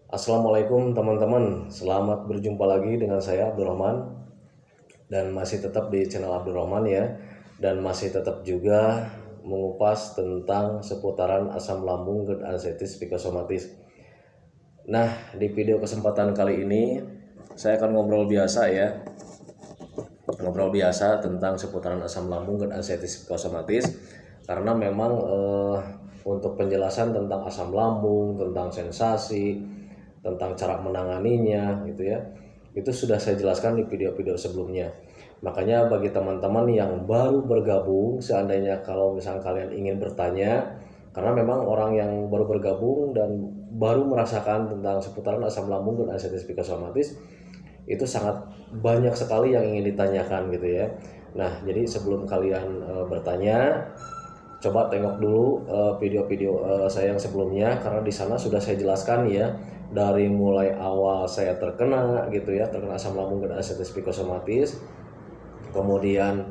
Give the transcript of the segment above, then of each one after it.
Assalamualaikum teman-teman, selamat berjumpa lagi dengan saya Abdurrahman dan masih tetap di channel Abdurrahman ya, dan masih tetap juga mengupas tentang seputaran asam lambung, GERD, anestesi, psikosomatis. Nah, di video kesempatan kali ini saya akan ngobrol biasa ya, ngobrol biasa tentang seputaran asam lambung, GERD, anestesi, psikosomatis, karena memang untuk penjelasan tentang asam lambung, tentang sensasi, tentang cara menanganinya gitu ya, itu sudah saya jelaskan di video-video sebelumnya. Makanya bagi teman-teman yang baru bergabung, seandainya kalau misalnya kalian ingin bertanya, karena memang orang yang baru bergabung dan baru merasakan tentang seputaran asam lambung dan anestesi psikosomatis, itu sangat banyak sekali yang ingin ditanyakan gitu ya. Nah, jadi sebelum kalian bertanya, coba tengok dulu video-video saya yang sebelumnya, karena di sana sudah saya jelaskan ya, dari mulai awal saya terkena gitu ya, terkena asam lambung dan anestesi psikosomatis, kemudian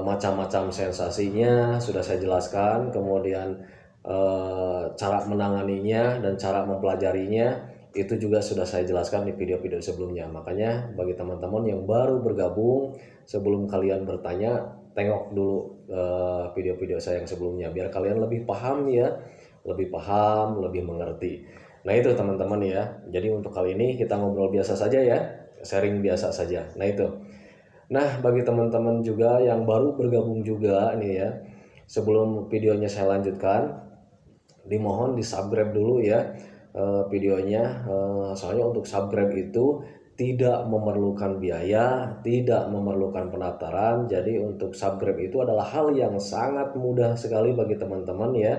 macam-macam sensasinya sudah saya jelaskan, kemudian cara menanganinya dan cara mempelajarinya itu juga sudah saya jelaskan di video-video sebelumnya. Makanya bagi teman-teman yang baru bergabung, sebelum kalian bertanya, tengok dulu video-video saya yang sebelumnya biar kalian lebih paham ya, lebih paham, lebih mengerti. Nah itu teman-teman ya, jadi untuk kali ini kita ngobrol biasa saja ya, sharing biasa saja. Nah itu. Nah, bagi teman-teman juga yang baru bergabung juga nih ya, sebelum videonya saya lanjutkan, dimohon di subscribe dulu ya videonya. Soalnya untuk subscribe itu tidak memerlukan biaya, tidak memerlukan pendaftaran. Jadi untuk subscribe itu adalah hal yang sangat mudah sekali bagi teman-teman ya.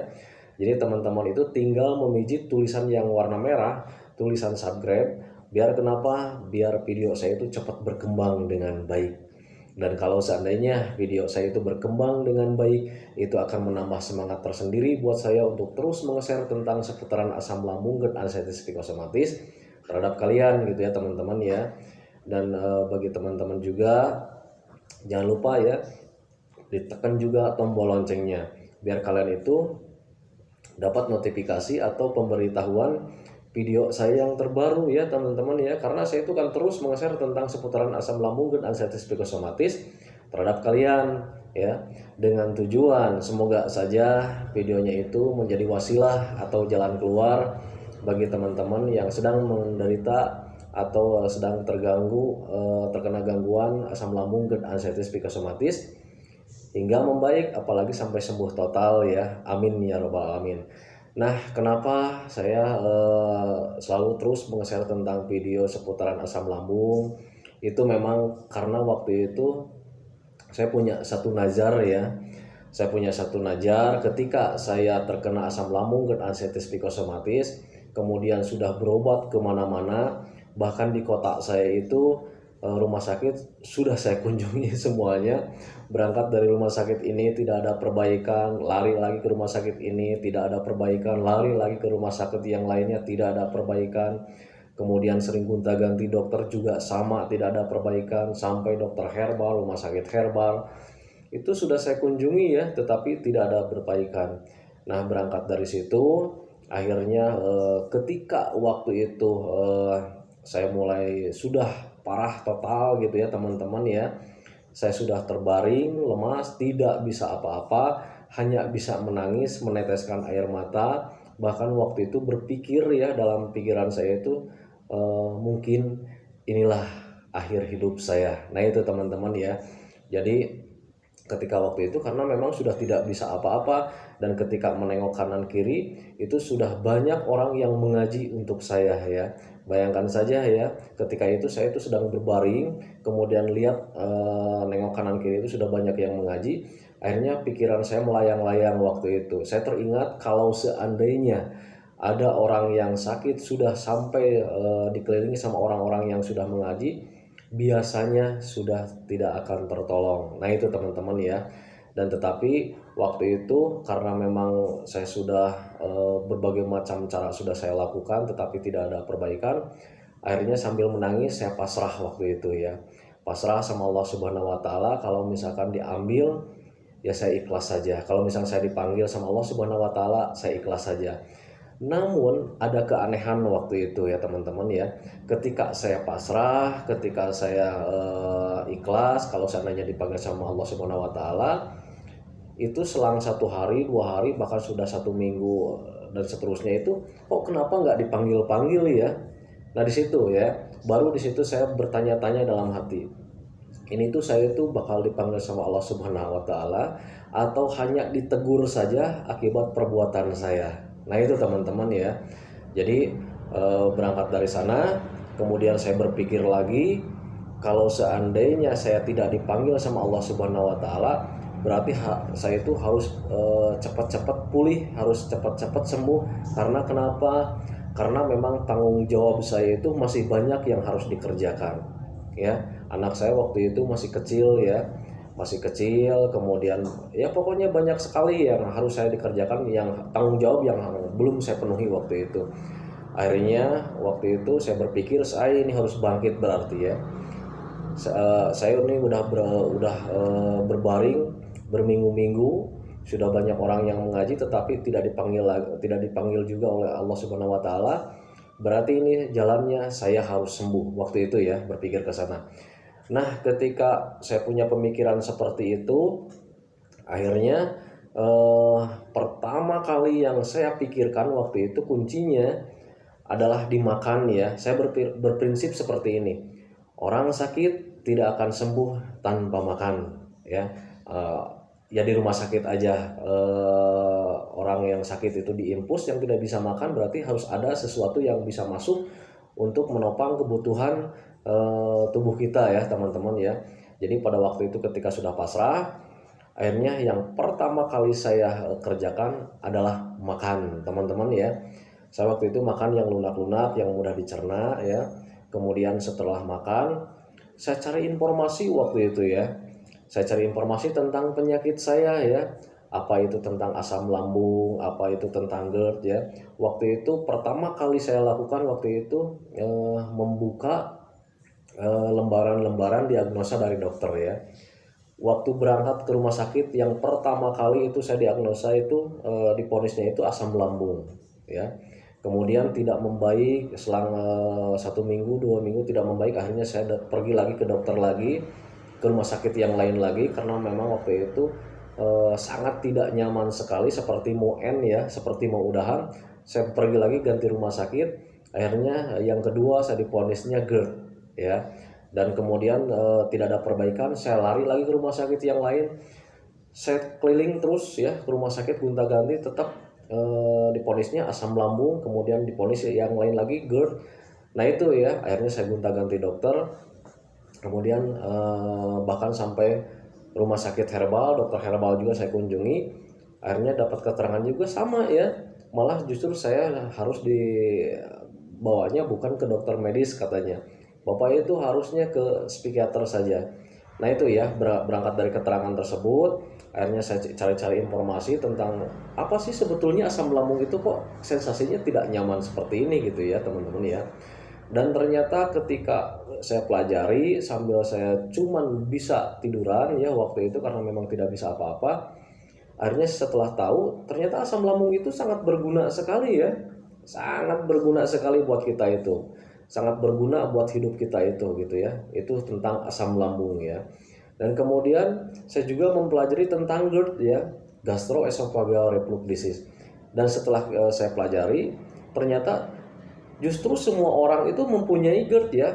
Jadi teman-teman itu tinggal memijit tulisan yang warna merah, tulisan subscribe. Biar kenapa? Biar video saya itu cepat berkembang dengan baik. Dan kalau seandainya video saya itu berkembang dengan baik, itu akan menambah semangat tersendiri buat saya untuk terus meng-share tentang seputaran asam lambung, GERD, anestesi, psikosomatis terhadap kalian gitu ya teman-teman ya. Dan bagi teman-teman juga jangan lupa ya, ditekan juga tombol loncengnya biar kalian itu dapat notifikasi atau pemberitahuan video saya yang terbaru ya teman-teman ya, karena saya itu kan terus meng-share tentang seputaran asam lambung dan anestesi psikosomatis terhadap kalian ya, dengan tujuan semoga saja videonya itu menjadi wasilah atau jalan keluar bagi teman-teman yang sedang menderita atau sedang terganggu, terkena gangguan asam lambung dan anestesi psikosomatis hingga membaik, apalagi sampai sembuh total ya, amin ya robbal alamin. Nah, kenapa saya selalu terus meng-share tentang video seputaran asam lambung? Itu memang karena waktu itu saya punya satu nazar ya. Saya punya satu nazar ketika saya terkena asam lambung dan anestesi psikosomatis, kemudian sudah berobat kemana-mana, bahkan di kota saya itu rumah sakit sudah saya kunjungi semuanya. Berangkat dari rumah sakit ini tidak ada perbaikan, lari lagi ke rumah sakit ini tidak ada perbaikan, lari lagi ke rumah sakit yang lainnya tidak ada perbaikan. Kemudian sering gonta-ganti dokter juga sama, tidak ada perbaikan, sampai dokter herbal, rumah sakit herbal itu sudah saya kunjungi ya, tetapi tidak ada perbaikan. Nah, berangkat dari situ akhirnya ketika waktu itu saya mulai sudah parah total gitu ya teman-teman ya, saya sudah terbaring lemas, tidak bisa apa-apa, hanya bisa menangis, meneteskan air mata. Bahkan waktu itu berpikir ya, dalam pikiran saya itu mungkin inilah akhir hidup saya. Nah itu teman-teman ya, jadi ketika waktu itu karena memang sudah tidak bisa apa-apa, dan ketika menengok kanan kiri itu sudah banyak orang yang mengaji untuk saya ya. Bayangkan saja ya, ketika itu saya itu sedang berbaring, kemudian lihat nengok kanan kiri itu sudah banyak yang mengaji. Akhirnya pikiran saya melayang-layang waktu itu. Saya teringat kalau seandainya ada orang yang sakit sudah sampai dikelilingi sama orang-orang yang sudah mengaji, biasanya sudah tidak akan tertolong. Nah itu teman-teman ya. Dan tetapi waktu itu karena memang saya sudah berbagai macam cara sudah saya lakukan tetapi tidak ada perbaikan, akhirnya sambil menangis saya pasrah waktu itu ya. Pasrah sama Allah Subhanahu wa taala, kalau misalkan diambil ya saya ikhlas saja. Kalau misalkan saya dipanggil sama Allah Subhanahu wa taala, saya ikhlas saja. Namun ada keanehan waktu itu ya teman-teman ya. Ketika saya pasrah, ketika saya ikhlas kalau seandainya dipanggil sama Allah Subhanahu wa taala, itu selang 1 hari, 2 hari, bahkan sudah 1 minggu dan seterusnya itu kok kenapa nggak dipanggil-panggil ya. Nah di situ ya, baru di situ saya bertanya-tanya dalam hati, ini tuh saya tuh bakal dipanggil sama Allah Subhanahu wa taala atau hanya ditegur saja akibat perbuatan saya. Nah itu teman-teman ya. Jadi berangkat dari sana, kemudian saya berpikir lagi, kalau seandainya saya tidak dipanggil sama Allah Subhanahu wa taala, berarti saya itu harus cepat-cepat pulih, harus cepat-cepat sembuh. Karena kenapa? Karena memang tanggung jawab saya itu masih banyak yang harus dikerjakan. Ya, anak saya waktu itu masih kecil ya, masih kecil, kemudian ya pokoknya banyak sekali yang harus saya dikerjakan, yang tanggung jawab yang belum saya penuhi waktu itu. Akhirnya waktu itu saya berpikir saya ini harus bangkit berarti ya. Saya ini berbaring berminggu-minggu, sudah banyak orang yang mengaji tetapi tidak dipanggil juga oleh Allah Subhanahu wa taala. Berarti ini jalannya saya harus sembuh waktu itu ya, berpikir ke sana. Nah, ketika saya punya pemikiran seperti itu, akhirnya pertama kali yang saya pikirkan waktu itu kuncinya adalah dimakan ya. Saya berprinsip seperti ini. Orang sakit tidak akan sembuh tanpa makan ya. Eh, ya di rumah sakit aja orang yang sakit itu diinfus, yang tidak bisa makan berarti harus ada sesuatu yang bisa masuk untuk menopang kebutuhan tubuh kita ya teman-teman ya. Jadi pada waktu itu ketika sudah pasrah, akhirnya yang pertama kali saya kerjakan adalah makan teman-teman ya. Saya waktu itu makan yang lunak-lunak, yang mudah dicerna ya. Kemudian setelah makan, saya cari informasi waktu itu ya. Saya cari informasi tentang penyakit saya ya. Apa itu tentang asam lambung, apa itu tentang GERD ya. Waktu itu pertama kali saya lakukan waktu itu membuka lembaran-lembaran diagnosa dari dokter ya. Waktu berangkat ke rumah sakit yang pertama kali itu saya diagnosa itu diponisnya itu asam lambung ya. Kemudian tidak membaik, selang 1 minggu 2 minggu tidak membaik, akhirnya saya pergi lagi ke dokter lagi, ke rumah sakit yang lain lagi, karena memang waktu itu sangat tidak nyaman sekali, seperti mau end ya, seperti mau udahan. Saya pergi lagi ganti rumah sakit, akhirnya yang kedua saya diponisnya GERD ya. Dan kemudian tidak ada perbaikan, saya lari lagi ke rumah sakit yang lain. Saya keliling terus ya ke rumah sakit gonta-ganti, tetap diponisnya asam lambung, kemudian diponis yang lain lagi GERD. Nah itu ya, akhirnya saya gonta-ganti dokter, kemudian bahkan sampai rumah sakit herbal, dokter herbal juga saya kunjungi. Akhirnya dapat keterangan juga sama ya, malah justru saya harus dibawanya bukan ke dokter medis, katanya bapak itu harusnya ke psikiater saja. Nah itu ya, berangkat dari keterangan tersebut, akhirnya saya cari-cari informasi tentang apa sih sebetulnya asam lambung itu, kok sensasinya tidak nyaman seperti ini gitu ya teman-teman ya. Dan ternyata ketika saya pelajari sambil saya cuman bisa tiduran ya waktu itu, karena memang tidak bisa apa-apa. Akhirnya setelah tahu ternyata asam lambung itu sangat berguna sekali ya, sangat berguna sekali buat kita itu, sangat berguna buat hidup kita itu gitu ya. Itu tentang asam lambung ya. Dan kemudian saya juga mempelajari tentang GERD ya, gastroesophageal reflux disease. Dan setelah saya pelajari, ternyata justru semua orang itu mempunyai GERD ya.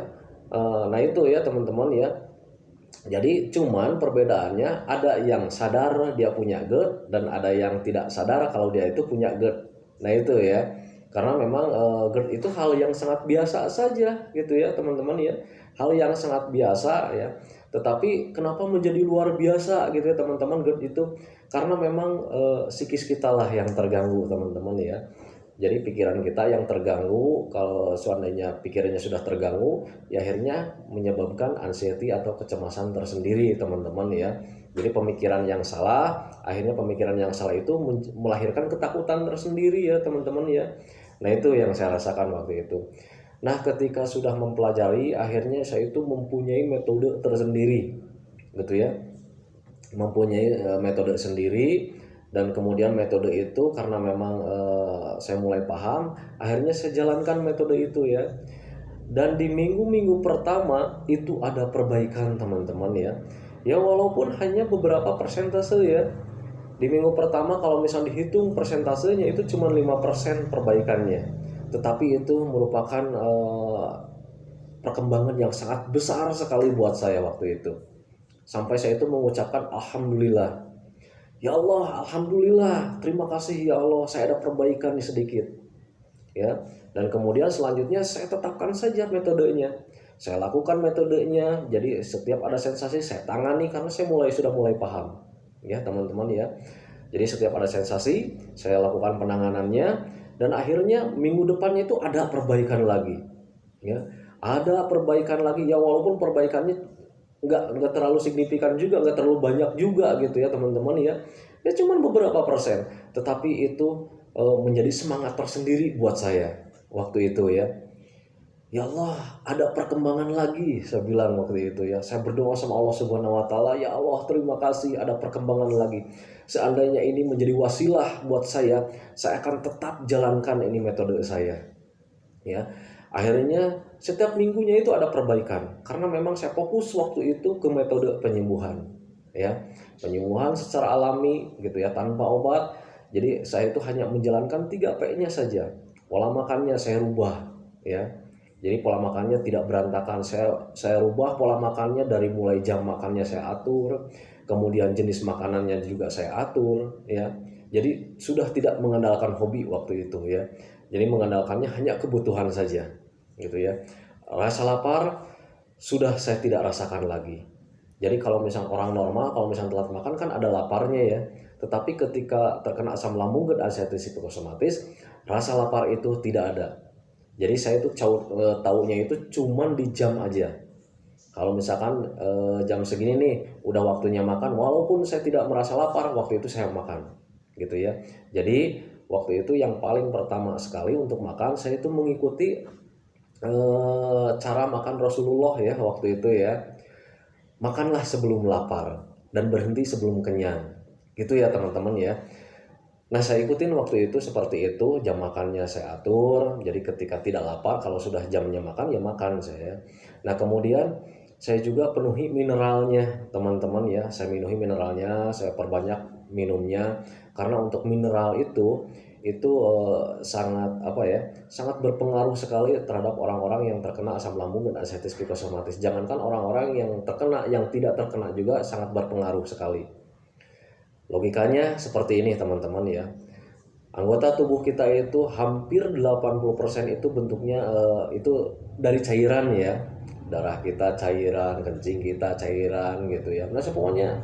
Nah itu ya teman-teman ya. Jadi cuman perbedaannya ada yang sadar dia punya GERD dan ada yang tidak sadar kalau dia itu punya GERD. Nah itu ya. Karena memang GERD itu hal yang sangat biasa saja gitu ya teman-teman ya. Hal yang sangat biasa ya. Tetapi kenapa menjadi luar biasa gitu ya teman-teman GERD itu? Karena memang psikis kita lah yang terganggu teman-teman ya. Jadi pikiran kita yang terganggu, kalau seandainya pikirannya sudah terganggu, ya akhirnya menyebabkan anxiety atau kecemasan tersendiri teman-teman ya. Jadi pemikiran yang salah, akhirnya pemikiran yang salah itu melahirkan ketakutan tersendiri ya teman-teman ya. Nah itu yang saya rasakan waktu itu. Nah ketika sudah mempelajari, akhirnya saya itu mempunyai metode tersendiri gitu ya. Mempunyai metode sendiri. Dan kemudian metode itu karena memang saya mulai paham, akhirnya saya jalankan metode itu ya. Dan di minggu-minggu pertama itu ada perbaikan teman-teman ya. Ya walaupun hanya beberapa persentase ya. Di minggu pertama kalau misal dihitung persentasenya itu cuma 5% perbaikannya. Tetapi itu merupakan perkembangan yang sangat besar sekali buat saya waktu itu. Sampai saya itu mengucapkan alhamdulillah. Ya Allah, alhamdulillah, terima kasih ya Allah, saya ada perbaikan nih sedikit. Ya. Dan kemudian selanjutnya saya tetapkan saja metodenya. Saya lakukan metodenya. Jadi setiap ada sensasi saya tangani karena saya sudah mulai paham. Ya, teman-teman ya. Jadi setiap ada sensasi, saya lakukan penanganannya dan akhirnya minggu depannya itu ada perbaikan lagi. Ya. Ada perbaikan lagi ya walaupun perbaikannya nggak terlalu signifikan juga, nggak terlalu banyak juga gitu ya teman-teman ya. Ya cuman beberapa persen, tetapi itu menjadi semangat tersendiri buat saya waktu itu ya. Ya Allah, ada perkembangan lagi, saya bilang waktu itu ya. Saya berdoa sama Allah Subhanahu wa taala, ya Allah, terima kasih ada perkembangan lagi. Seandainya ini menjadi wasilah buat saya akan tetap jalankan ini metode saya. Ya. Akhirnya setiap minggunya itu ada perbaikan karena memang saya fokus waktu itu ke metode penyembuhan ya, penyembuhan secara alami gitu ya tanpa obat. Jadi saya itu hanya menjalankan 3P-nya saja. Pola makannya saya rubah ya. Jadi pola makannya tidak berantakan. Saya rubah pola makannya dari mulai jam makannya saya atur, kemudian jenis makanannya juga saya atur ya. Jadi sudah tidak mengandalkan hobi waktu itu ya. Jadi mengandalkannya hanya kebutuhan saja gitu ya. Rasa lapar sudah saya tidak rasakan lagi. Jadi kalau misalnya orang normal, kalau misalnya telat makan kan ada laparnya ya. Tetapi ketika terkena asam lambung dan anestesi psikosomatis, rasa lapar itu tidak ada. Jadi saya itu taunya itu cuman di jam aja. Kalau misalkan jam segini nih udah waktunya makan, walaupun saya tidak merasa lapar, waktu itu saya makan, gitu ya. Jadi waktu itu yang paling pertama sekali untuk makan, saya itu mengikuti cara makan Rasulullah ya waktu itu ya. Makanlah sebelum lapar dan berhenti sebelum kenyang, gitu ya teman-teman ya. Nah saya ikutin waktu itu seperti itu, jam makannya saya atur. Jadi ketika tidak lapar, kalau sudah jamnya makan ya makan saya. Nah kemudian saya juga penuhi mineralnya teman-teman ya. Saya penuhi mineralnya, saya perbanyak minumnya. Karena untuk mineral itu sangat sangat berpengaruh sekali terhadap orang-orang yang terkena asam lambung dan ascites psikosomatis. Jangankan orang-orang yang terkena, yang tidak terkena juga sangat berpengaruh sekali. Logikanya seperti ini teman-teman ya. Anggota tubuh kita itu hampir 80% itu bentuknya itu dari cairan ya. Darah kita cairan, kencing kita cairan gitu ya. Nah, pokoknya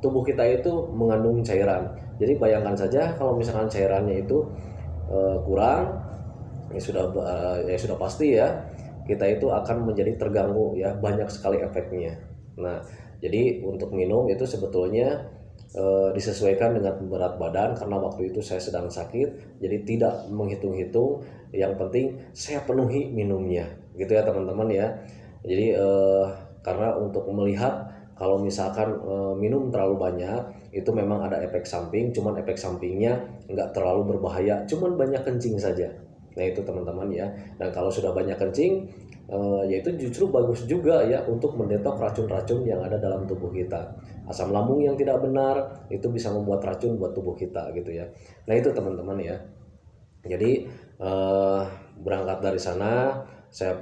tubuh kita itu mengandung cairan. Jadi bayangkan saja kalau misalkan cairannya itu kurang, ya sudah pasti ya kita itu akan menjadi terganggu ya, banyak sekali efeknya. Nah, jadi untuk minum itu sebetulnya disesuaikan dengan berat badan karena waktu itu saya sedang sakit, jadi tidak menghitung-hitung, yang penting saya penuhi minumnya gitu ya teman-teman ya. Jadi karena untuk melihat kalau misalkan minum terlalu banyak itu memang ada efek samping, cuman efek sampingnya nggak terlalu berbahaya, cuman banyak kencing saja. Nah itu teman-teman ya. Dan kalau sudah banyak kencing yaitu justru bagus juga ya untuk mendetok racun-racun yang ada dalam tubuh kita. Asam lambung yang tidak benar itu bisa membuat racun buat tubuh kita gitu ya. Nah itu teman-teman ya. Jadi berangkat dari sana saya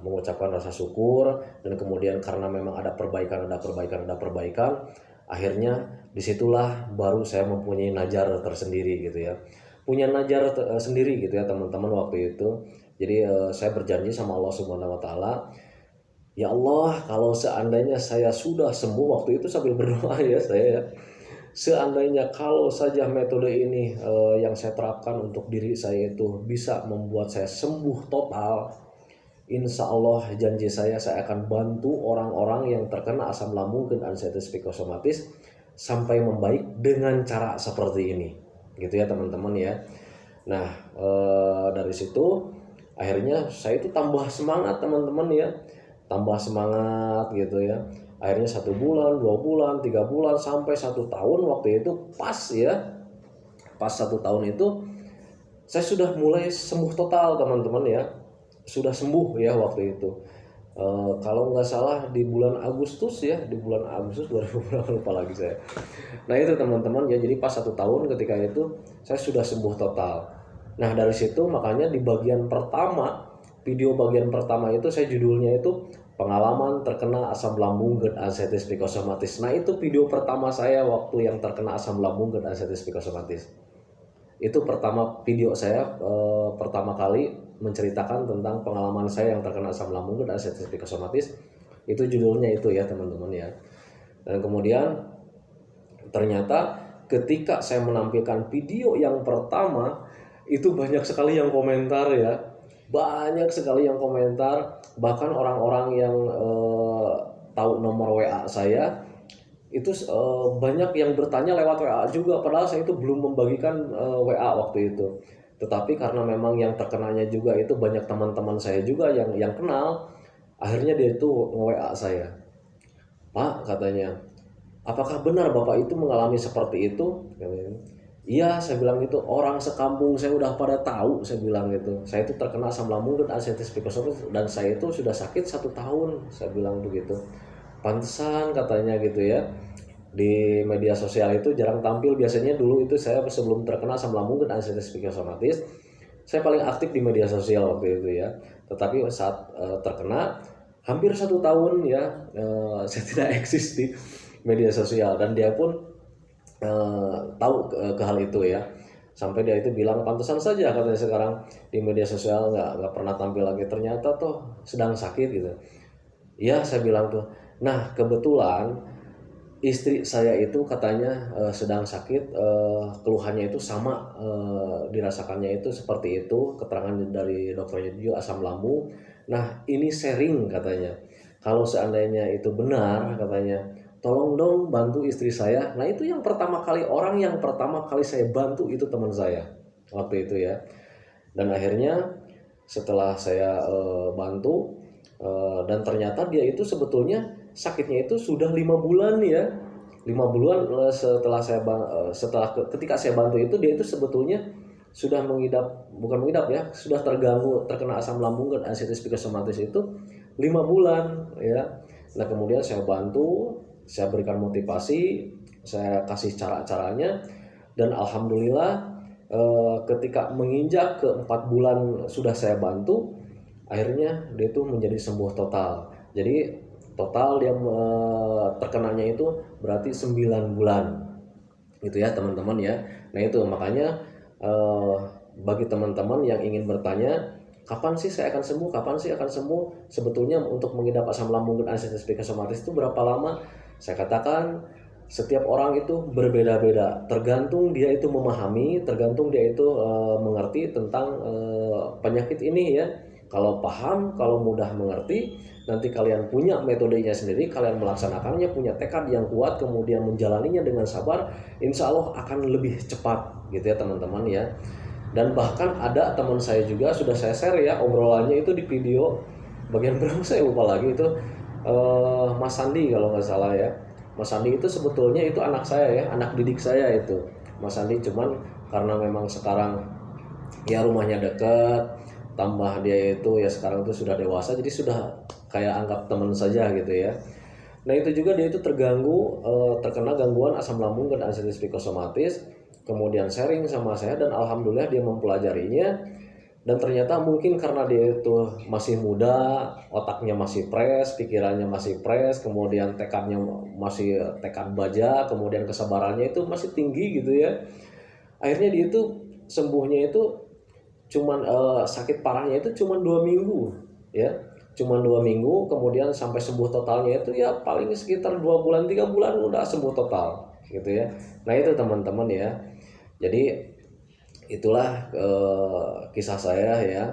mengucapkan rasa syukur, dan kemudian karena memang ada perbaikan, akhirnya disitulah baru saya mempunyai najar tersendiri gitu ya. Punya najar sendiri gitu ya teman-teman waktu itu. Jadi saya berjanji sama Allah Subhanahu wa taala, ya Allah, kalau seandainya saya sudah sembuh, waktu itu sambil berdoa ya saya, seandainya kalau saja metode ini yang saya terapkan untuk diri saya itu bisa membuat saya sembuh total, insya Allah janji saya akan bantu orang-orang yang terkena asam lambung dan anestesi psikosomatis sampai membaik dengan cara seperti ini, gitu ya teman-teman ya. Nah dari situ akhirnya saya itu tambah semangat teman-teman ya, tambah semangat gitu ya. Akhirnya 1 bulan, 2 bulan, 3 bulan, sampai 1 tahun waktu itu pas ya. Pas 1 tahun itu saya sudah mulai sembuh total teman-teman ya. Sudah sembuh ya waktu itu. Kalau nggak salah di bulan Agustus ya, di bulan Agustus 2000 lupa lagi saya. Nah itu teman-teman ya, jadi pas 1 tahun ketika itu saya sudah sembuh total. Nah dari situ makanya di bagian pertama, video bagian pertama itu saya judulnya itu pengalaman terkena asam lambung GERD arthritis psikosomatis. Nah itu video pertama saya waktu yang terkena asam lambung GERD arthritis psikosomatis. Itu pertama video saya pertama kali menceritakan tentang pengalaman saya yang terkena asam lambung GERD arthritis psikosomatis. Itu judulnya itu ya teman-teman ya. Dan kemudian ternyata ketika saya menampilkan video yang pertama itu banyak sekali yang komentar ya. Banyak sekali yang komentar, bahkan orang-orang yang tahu nomor WA saya itu banyak yang bertanya lewat WA juga, padahal saya itu belum membagikan WA waktu itu. Tetapi karena memang yang terkenanya juga itu banyak teman-teman saya juga yang kenal, akhirnya dia itu nge-WA saya. Pak, katanya, apakah benar Bapak itu mengalami seperti itu? Iya, saya bilang itu, orang sekampung saya udah pada tahu, saya bilang gitu. Saya itu terkena asam lambung dan arthritis psikosomatis dan saya itu sudah sakit 1 tahun, saya bilang begitu. Pantesan katanya gitu ya. Di media sosial itu jarang tampil, biasanya dulu itu saya sebelum terkena asam lambung dan arthritis psikosomatis, saya paling aktif di media sosial waktu itu ya. Tetapi saat terkena hampir 1 tahun ya, saya tidak eksis di media sosial dan dia pun tahu ke hal itu ya. Sampai dia itu bilang pantesan saja katanya sekarang di media sosial nggak pernah tampil lagi, ternyata tuh sedang sakit gitu. Iya, saya bilang tuh. Nah kebetulan istri saya itu katanya sedang sakit, keluhannya itu sama, dirasakannya itu seperti itu, keterangan dari dokternya juga asam lambung. Nah ini sharing katanya, kalau seandainya itu benar katanya, tolong dong bantu istri saya. Nah itu yang pertama kali, orang yang pertama kali saya bantu itu teman saya waktu itu ya. Dan akhirnya setelah saya bantu, dan ternyata dia itu sebetulnya sakitnya itu sudah 5 bulan ya. 5 bulan setelah ketika saya bantu itu, dia itu sebetulnya sudah mengidap, bukan mengidap ya, sudah terkena asam lambung dan arthritis psikosomatis itu 5 bulan ya. Nah kemudian saya bantu, saya berikan motivasi, saya kasih cara-caranya, dan alhamdulillah ketika menginjak ke 4 bulan sudah saya bantu, akhirnya dia itu menjadi sembuh total. Jadi total dia terkenanya itu berarti 9 bulan gitu ya teman-teman ya. Nah itu makanya bagi teman-teman yang ingin bertanya kapan sih saya akan sembuh, kapan sih akan sembuh, sebetulnya untuk mengidap asam lambung dan arthritis psikosomatis itu berapa lama? Saya katakan setiap orang itu berbeda-beda, tergantung dia itu memahami, tergantung dia itu mengerti tentang penyakit ini ya. Kalau paham, kalau mudah mengerti, nanti kalian punya metodenya sendiri, kalian melaksanakannya, punya tekad yang kuat, kemudian menjalaninya dengan sabar, insya Allah akan lebih cepat gitu ya teman-teman ya. Dan bahkan ada teman saya juga, sudah saya share ya obrolannya itu di video bagian berapa saya lupa lagi itu, Mas Sandi kalau nggak salah ya. Mas Sandi itu sebetulnya itu anak saya ya, anak didik saya itu Mas Sandi, cuman karena memang sekarang ya rumahnya dekat, tambah dia itu ya sekarang itu sudah dewasa, jadi sudah kayak anggap teman saja gitu ya. Nah itu juga dia itu terganggu, terkena gangguan asam lambung dan arthritis psikosomatis, kemudian sharing sama saya dan alhamdulillah dia mempelajarinya. Dan ternyata mungkin karena dia itu masih muda, otaknya masih fresh, pikirannya masih fresh, kemudian tekadnya masih tekad baja, kemudian kesabarannya itu masih tinggi gitu ya. Akhirnya dia itu sembuhnya itu cuman sakit parahnya itu cuman 2 minggu ya, cuman 2 minggu, kemudian sampai sembuh totalnya itu ya paling sekitar 2 bulan 3 bulan udah sembuh total gitu ya. Nah itu teman-teman ya, jadi itulah kisah saya ya,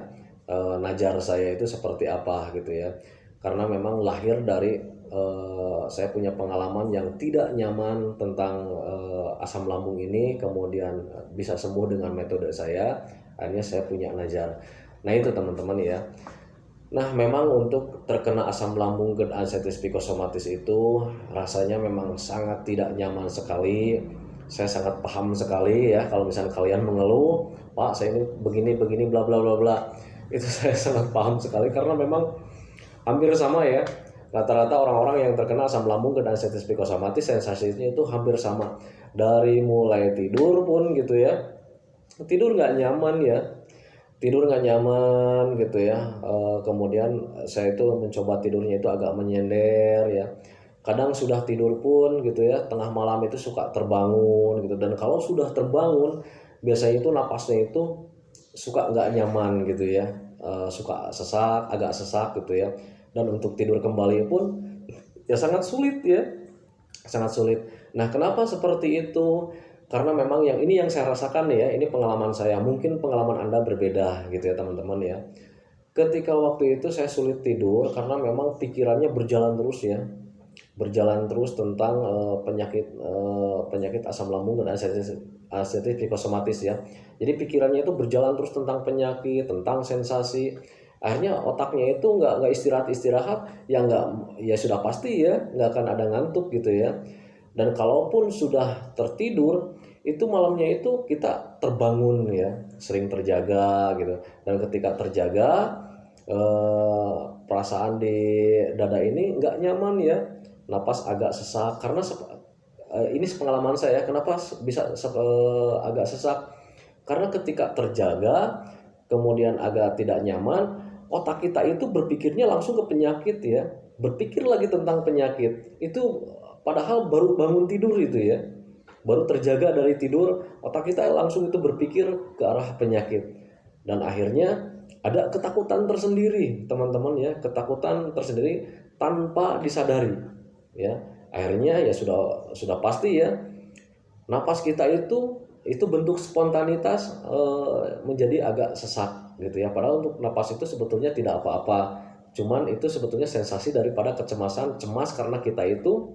najar saya itu seperti apa gitu ya. Karena memang lahir dari saya punya pengalaman yang tidak nyaman tentang asam lambung ini, kemudian bisa sembuh dengan metode saya, akhirnya saya punya najar. Nah itu teman-teman ya. Nah, memang untuk terkena asam lambung GERD ansetis psikosomatis itu rasanya memang sangat tidak nyaman sekali. Saya sangat paham sekali ya kalau misalnya kalian mengeluh, Pak, saya ini begini begini bla bla bla bla. Itu saya sangat paham sekali karena memang hampir sama ya. Rata-rata orang-orang yang terkena asam lambung GERD ansetis psikosomatis sensasinya itu hampir sama. Dari mulai tidur pun gitu ya. Tidur nggak nyaman ya, tidur nggak nyaman gitu ya. Kemudian saya itu mencoba tidurnya itu agak menyender ya, kadang sudah tidur pun gitu ya tengah malam itu suka terbangun gitu, dan kalau sudah terbangun biasanya itu napasnya itu suka nggak nyaman gitu ya. Suka sesak, agak sesak gitu ya, dan untuk tidur kembali pun ya sangat sulit ya, sangat sulit. Nah, kenapa seperti itu? Karena memang yang ini yang saya rasakan ya, ini pengalaman saya. Mungkin pengalaman Anda berbeda gitu ya, teman-teman ya. Ketika waktu itu saya sulit tidur karena memang pikirannya berjalan terus ya. Berjalan terus tentang penyakit asam lambung dan anxiety psikosomatis ya. Jadi pikirannya itu berjalan terus tentang penyakit, tentang sensasi. Akhirnya otaknya itu nggak istirahat, ya nggak, ya sudah pasti ya nggak akan ada ngantuk gitu ya. Dan kalaupun sudah tertidur, itu malamnya itu kita terbangun ya, sering terjaga gitu. Dan ketika terjaga, perasaan di dada ini nggak nyaman ya, napas agak sesak karena ini pengalaman saya kenapa bisa agak sesak, karena ketika terjaga kemudian agak tidak nyaman, otak kita itu berpikirnya langsung ke penyakit ya, berpikir lagi tentang penyakit itu, padahal baru bangun tidur itu ya, baru terjaga dari tidur, otak kita langsung itu berpikir ke arah penyakit. Dan akhirnya ada ketakutan tersendiri teman-teman ya, ketakutan tersendiri tanpa disadari ya. Akhirnya ya sudah pasti ya, napas kita itu bentuk spontanitas menjadi agak sesak gitu ya. Padahal untuk napas itu sebetulnya tidak apa-apa, cuman itu sebetulnya sensasi daripada kecemasan, cemas karena kita itu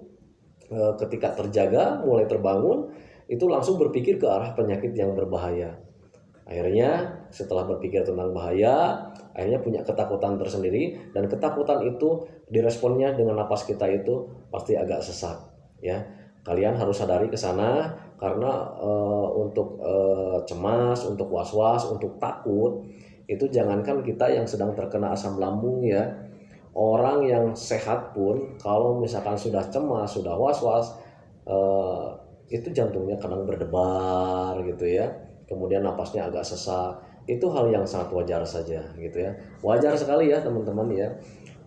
ketika terjaga mulai terbangun itu langsung berpikir ke arah penyakit yang berbahaya. Akhirnya setelah berpikir tentang bahaya, akhirnya punya ketakutan tersendiri, dan ketakutan itu diresponnya dengan napas kita itu pasti agak sesak ya. Kalian harus sadari ke sana karena untuk cemas, untuk was-was, untuk takut itu jangankan kita yang sedang terkena asam lambung ya. Orang yang sehat pun kalau misalkan sudah cemas, sudah was-was, eh, itu jantungnya kadang berdebar gitu ya. Kemudian napasnya agak sesak. Itu hal yang sangat wajar saja gitu ya. Wajar sekali ya teman-teman ya.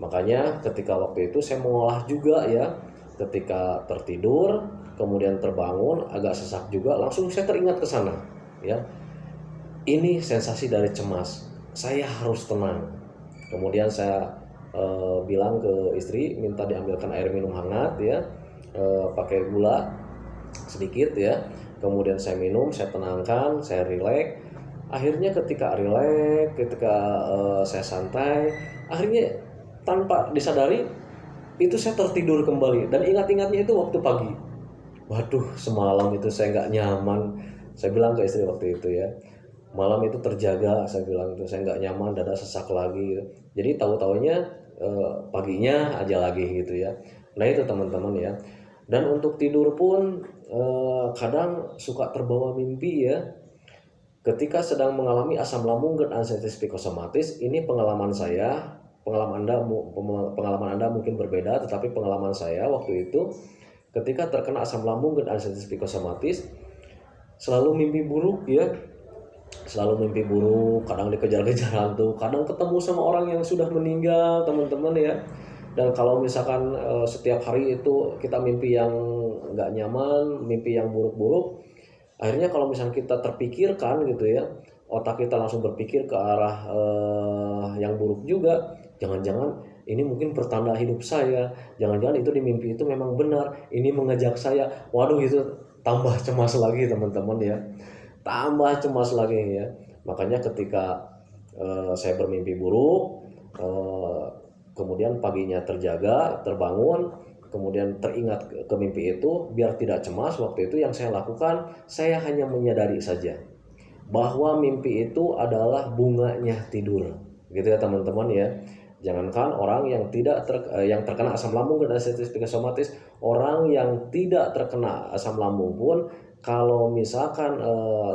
Makanya ketika waktu itu saya mengolah juga ya. Ketika tertidur, kemudian terbangun agak sesak juga, langsung saya teringat ke sana ya. Ini sensasi dari cemas. Saya harus tenang. Kemudian saya bilang ke istri minta diambilkan air minum hangat ya, pakai gula sedikit ya. Kemudian saya minum, saya tenangkan, saya rileks. Akhirnya ketika rileks, ketika saya santai, akhirnya tanpa disadari itu saya tertidur kembali, dan ingat-ingatnya itu waktu pagi. Waduh, semalam itu saya nggak nyaman. Saya bilang ke istri waktu itu ya, malam itu terjaga, saya bilang itu saya nggak nyaman, dada sesak lagi gitu. Jadi tahu-taunya paginya aja lagi gitu ya. Nah itu teman-teman ya. Dan untuk tidur pun kadang suka terbawa mimpi ya. Ketika sedang mengalami asam lambung GERD ansetis psikosomatis, ini pengalaman saya, pengalaman Anda mungkin berbeda, tetapi pengalaman saya waktu itu ketika terkena asam lambung GERD ansetis psikosomatis selalu mimpi buruk ya, selalu mimpi buruk, kadang dikejar-kejar hantu, kadang ketemu sama orang yang sudah meninggal teman-teman ya. Dan kalau misalkan setiap hari itu kita mimpi yang nggak nyaman, mimpi yang buruk-buruk, akhirnya kalau misalnya kita terpikirkan gitu ya, otak kita langsung berpikir ke arah yang buruk juga. Jangan-jangan ini mungkin pertanda hidup saya, jangan-jangan itu di mimpi itu memang benar, ini mengajak saya. Waduh, itu tambah cemas lagi teman-teman ya, tambah cemas lagi ya. Makanya ketika saya bermimpi buruk, kemudian paginya terjaga, terbangun, kemudian teringat ke mimpi itu, biar tidak cemas waktu itu yang saya lakukan, saya hanya menyadari saja bahwa mimpi itu adalah bunganya tidur gitu ya teman-teman ya. Jangankan orang yang yang terkena asam lambung dan artritis psikosomatis, orang yang tidak terkena asam lambung pun kalau misalkan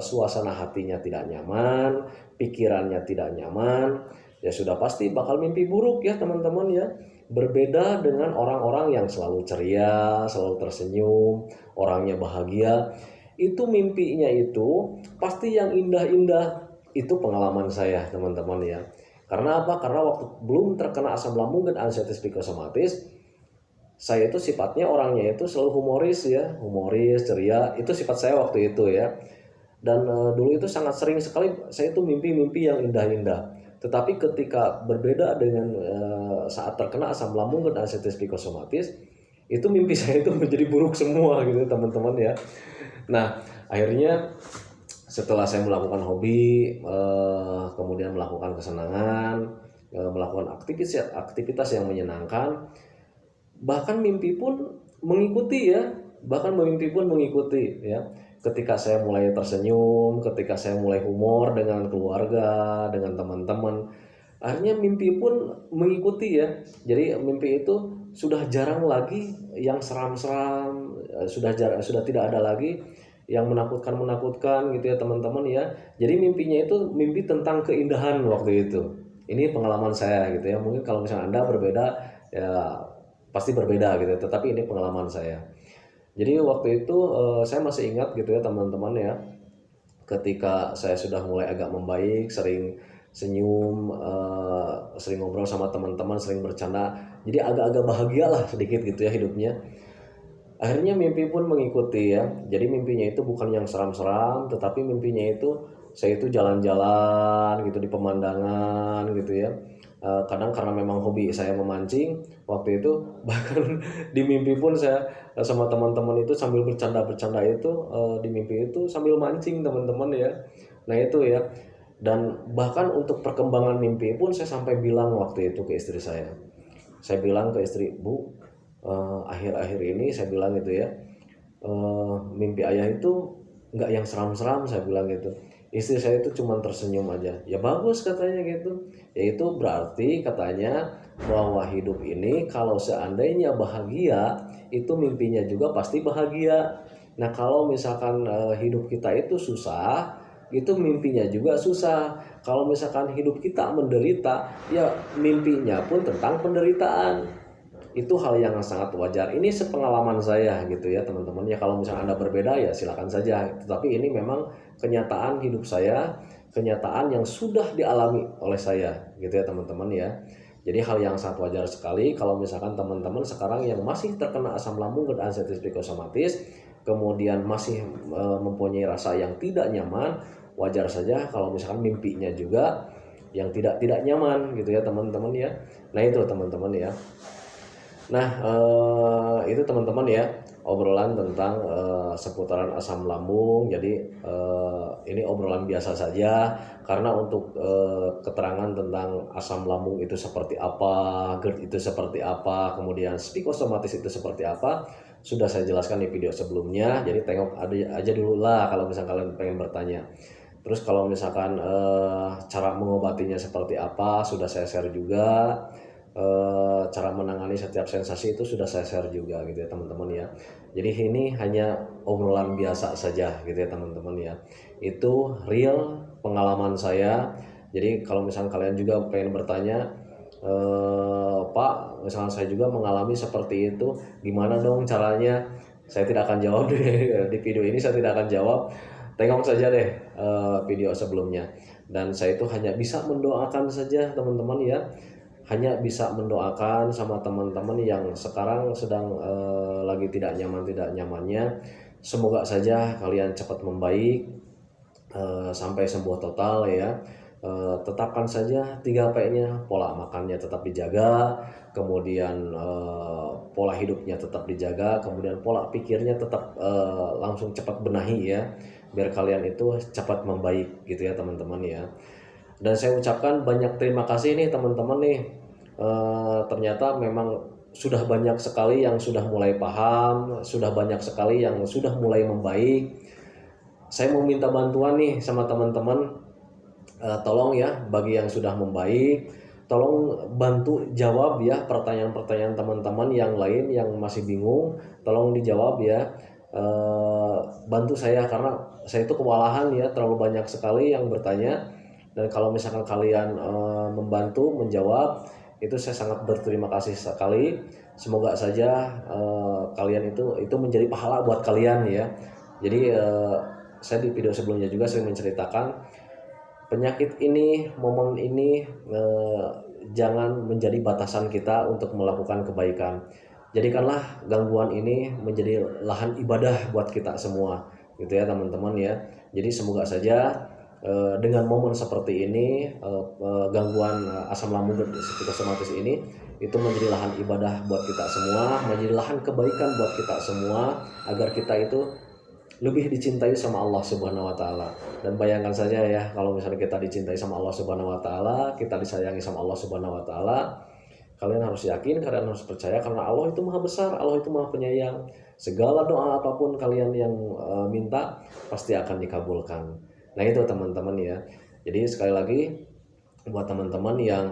suasana hatinya tidak nyaman, pikirannya tidak nyaman, ya sudah pasti bakal mimpi buruk ya teman-teman ya. Berbeda dengan orang-orang yang selalu ceria, selalu tersenyum, orangnya bahagia, itu mimpinya itu pasti yang indah-indah. Itu pengalaman saya teman-teman ya. Karena apa? Karena waktu belum terkena asam lambung dan artritis psikosomatis, saya itu sifatnya orangnya itu selalu humoris ya, humoris, ceria. Itu sifat saya waktu itu ya. Dan dulu itu sangat sering sekali saya itu mimpi-mimpi yang indah-indah. Tetapi ketika berbeda dengan saat terkena asam lambung dan artritis psikosomatis, itu mimpi saya itu menjadi buruk semua gitu teman-teman ya. Nah, akhirnya setelah saya melakukan hobi, kemudian melakukan kesenangan, melakukan aktivitas yang menyenangkan, bahkan mimpi pun mengikuti ya, bahkan mimpi pun mengikuti ya. Ketika saya mulai tersenyum, ketika saya mulai humor dengan keluarga, dengan teman-teman, akhirnya mimpi pun mengikuti ya. Jadi mimpi itu sudah jarang lagi yang seram-seram, sudah tidak ada lagi yang menakutkan gitu ya teman-teman ya. Jadi mimpinya itu mimpi tentang keindahan waktu itu. Ini pengalaman saya gitu ya. Mungkin kalau misalnya Anda berbeda ya pasti berbeda gitu ya. Tetapi ini pengalaman saya. Jadi waktu itu saya masih ingat gitu ya teman-teman ya. Ketika saya sudah mulai agak membaik, sering senyum, sering ngobrol sama teman-teman, sering bercanda. Jadi agak-agak bahagia lah sedikit gitu ya hidupnya. Akhirnya mimpi pun mengikuti ya. Jadi mimpinya itu bukan yang seram-seram, tetapi mimpinya itu saya itu jalan-jalan gitu di pemandangan gitu ya. Kadang karena memang hobi saya memancing, waktu itu bahkan di mimpi pun saya sama teman-teman itu sambil bercanda-bercanda itu di mimpi itu sambil mancing teman-teman ya. Nah itu ya. Dan bahkan untuk perkembangan mimpi pun saya sampai bilang waktu itu ke istri saya. Saya bilang ke istri, Bu, akhir-akhir ini saya bilang gitu ya, mimpi ayah itu nggak yang seram-seram, saya bilang gitu. Istri saya itu cuma tersenyum aja. Ya bagus katanya gitu. Yaitu berarti katanya bahwa hidup ini kalau seandainya bahagia, itu mimpinya juga pasti bahagia. Nah kalau misalkan hidup kita itu susah, itu mimpinya juga susah. Kalau misalkan hidup kita menderita, ya mimpinya pun tentang penderitaan. Itu hal yang sangat wajar. Ini sepengalaman saya gitu ya teman-teman. Ya kalau misalnya Anda berbeda ya silakan saja. Tetapi ini memang kenyataan hidup saya, kenyataan yang sudah dialami oleh saya gitu ya teman-teman ya. Jadi hal yang sangat wajar sekali kalau misalkan teman-teman sekarang yang masih terkena asam lambung dan artritis psikosomatis, kemudian masih mempunyai rasa yang tidak nyaman, wajar saja kalau misalkan mimpinya juga yang tidak nyaman gitu ya teman-teman ya. Nah itu teman-teman ya. Nah, itu teman-teman ya obrolan tentang seputaran asam lambung. Jadi ini obrolan biasa saja karena untuk keterangan tentang asam lambung itu seperti apa, GERD itu seperti apa, kemudian psikosomatis itu seperti apa, sudah saya jelaskan di video sebelumnya. Jadi tengok aja dulu lah kalau misalkan kalian pengen bertanya. Terus kalau misalkan cara mengobatinya seperti apa, sudah saya share juga. Cara menangani setiap sensasi itu sudah saya share juga gitu ya teman-teman ya. Jadi ini hanya obrolan biasa saja gitu ya teman-teman ya. Itu real pengalaman saya. Jadi kalau misalnya kalian juga pengen bertanya, Pak, misalnya saya juga mengalami seperti itu, gimana dong caranya? Saya tidak akan jawab di video ini, saya tidak akan jawab. Tengok saja deh video sebelumnya. Dan saya itu hanya bisa mendoakan saja teman-teman ya. Hanya bisa mendoakan sama teman-teman yang sekarang sedang lagi tidak nyamannya. Semoga saja kalian cepat membaik sampai sembuh total ya. Tetapkan saja 3P-nya, pola makannya tetap dijaga, kemudian pola hidupnya tetap dijaga, kemudian pola pikirnya tetap langsung cepat benahi ya, biar kalian itu cepat membaik gitu ya teman-teman ya. Dan saya ucapkan banyak terima kasih nih teman-teman nih. Ternyata memang sudah banyak sekali yang sudah mulai paham, sudah banyak sekali yang sudah mulai membaik. Saya mau minta bantuan nih sama teman-teman, tolong ya bagi yang sudah membaik, tolong bantu jawab ya pertanyaan-pertanyaan teman-teman yang lain yang masih bingung, tolong dijawab ya. Bantu saya karena saya itu kewalahan ya, terlalu banyak sekali yang bertanya, dan kalau misalkan kalian membantu menjawab, itu saya sangat berterima kasih sekali. Semoga saja kalian itu menjadi pahala buat kalian ya. Jadi saya di video sebelumnya juga sering menceritakan penyakit ini, momen ini jangan menjadi batasan kita untuk melakukan kebaikan. Jadikanlah gangguan ini menjadi lahan ibadah buat kita semua, gitu ya teman-teman ya. Jadi semoga saja dengan momen seperti ini, gangguan asam lambung dan psikosomatis ini itu menjadi lahan ibadah buat kita semua, menjadi lahan kebaikan buat kita semua, agar kita itu lebih dicintai sama Allah Subhanahu wa taala. Dan bayangkan saja ya, kalau misalnya kita dicintai sama Allah Subhanahu wa taala, kita disayangi sama Allah Subhanahu wa taala, kalian harus yakin, kalian harus percaya karena Allah itu Maha Besar, Allah itu Maha Penyayang. Segala doa apapun kalian yang minta pasti akan dikabulkan. Nah, itu teman-teman ya. Jadi sekali lagi buat teman-teman yang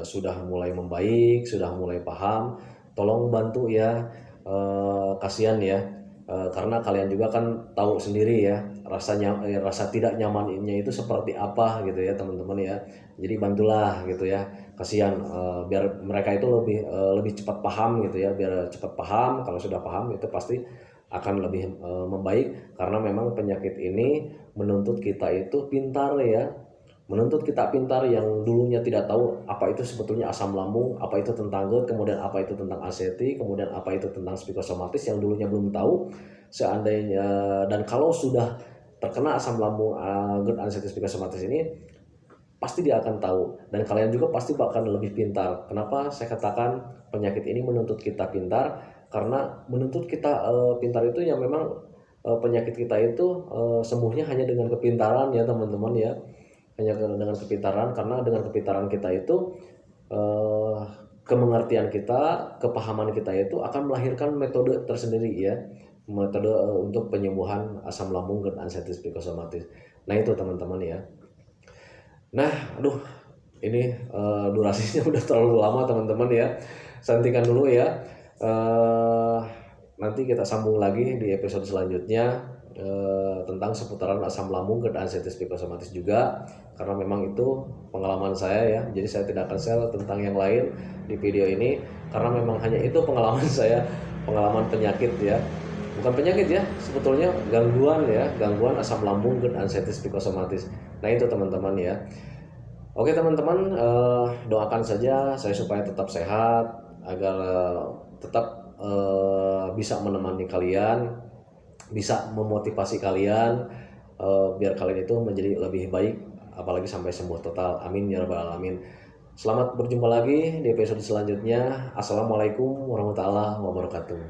sudah mulai membaik, sudah mulai paham, tolong bantu ya. Kasihan ya, karena kalian juga kan tahu sendiri ya rasa tidak nyamannya itu seperti apa gitu ya teman-teman ya. Jadi bantulah gitu ya, kasihan, biar mereka itu lebih cepat paham gitu ya, biar cepat paham. Kalau sudah paham itu pasti akan lebih membaik, karena memang penyakit ini menuntut kita itu pintar ya, menuntut kita pintar yang dulunya tidak tahu apa itu sebetulnya asam lambung, apa itu tentang GERD, kemudian apa itu tentang ACT, kemudian apa itu tentang psikosomatis yang dulunya belum tahu. Seandainya dan kalau sudah terkena asam lambung, GERD, ACT, psikosomatis ini, pasti dia akan tahu, dan kalian juga pasti bakal lebih pintar. Kenapa saya katakan penyakit ini menuntut kita pintar? Karena menuntut kita pintar itu ya memang penyakit kita itu sembuhnya hanya dengan kepintaran ya teman-teman ya, hanya dengan kepintaran. Karena dengan kepintaran kita itu kemengertian kita, kepahaman kita itu akan melahirkan metode tersendiri ya, metode untuk penyembuhan asam lambung dan anxiety psikosomatis. Nah itu teman-teman ya. Nah aduh, ini durasinya udah terlalu lama teman-teman ya, saya hentikan dulu ya. Nanti kita sambung lagi di episode selanjutnya tentang seputaran asam lambung dan anxiety psikosomatis juga, karena memang itu pengalaman saya ya. Jadi saya tidak akan share tentang yang lain di video ini, karena memang hanya itu pengalaman saya, pengalaman penyakit ya, bukan penyakit ya, sebetulnya gangguan ya, gangguan asam lambung dan anxiety psikosomatis. Nah itu teman-teman ya. Oke teman-teman, doakan saja saya supaya tetap sehat, agar tetap bisa menemani kalian, bisa memotivasi kalian, biar kalian itu menjadi lebih baik, apalagi sampai sembuh total. Amin ya rabbal alamin. Selamat berjumpa lagi di episode selanjutnya. Assalamualaikum warahmatullahi wabarakatuh.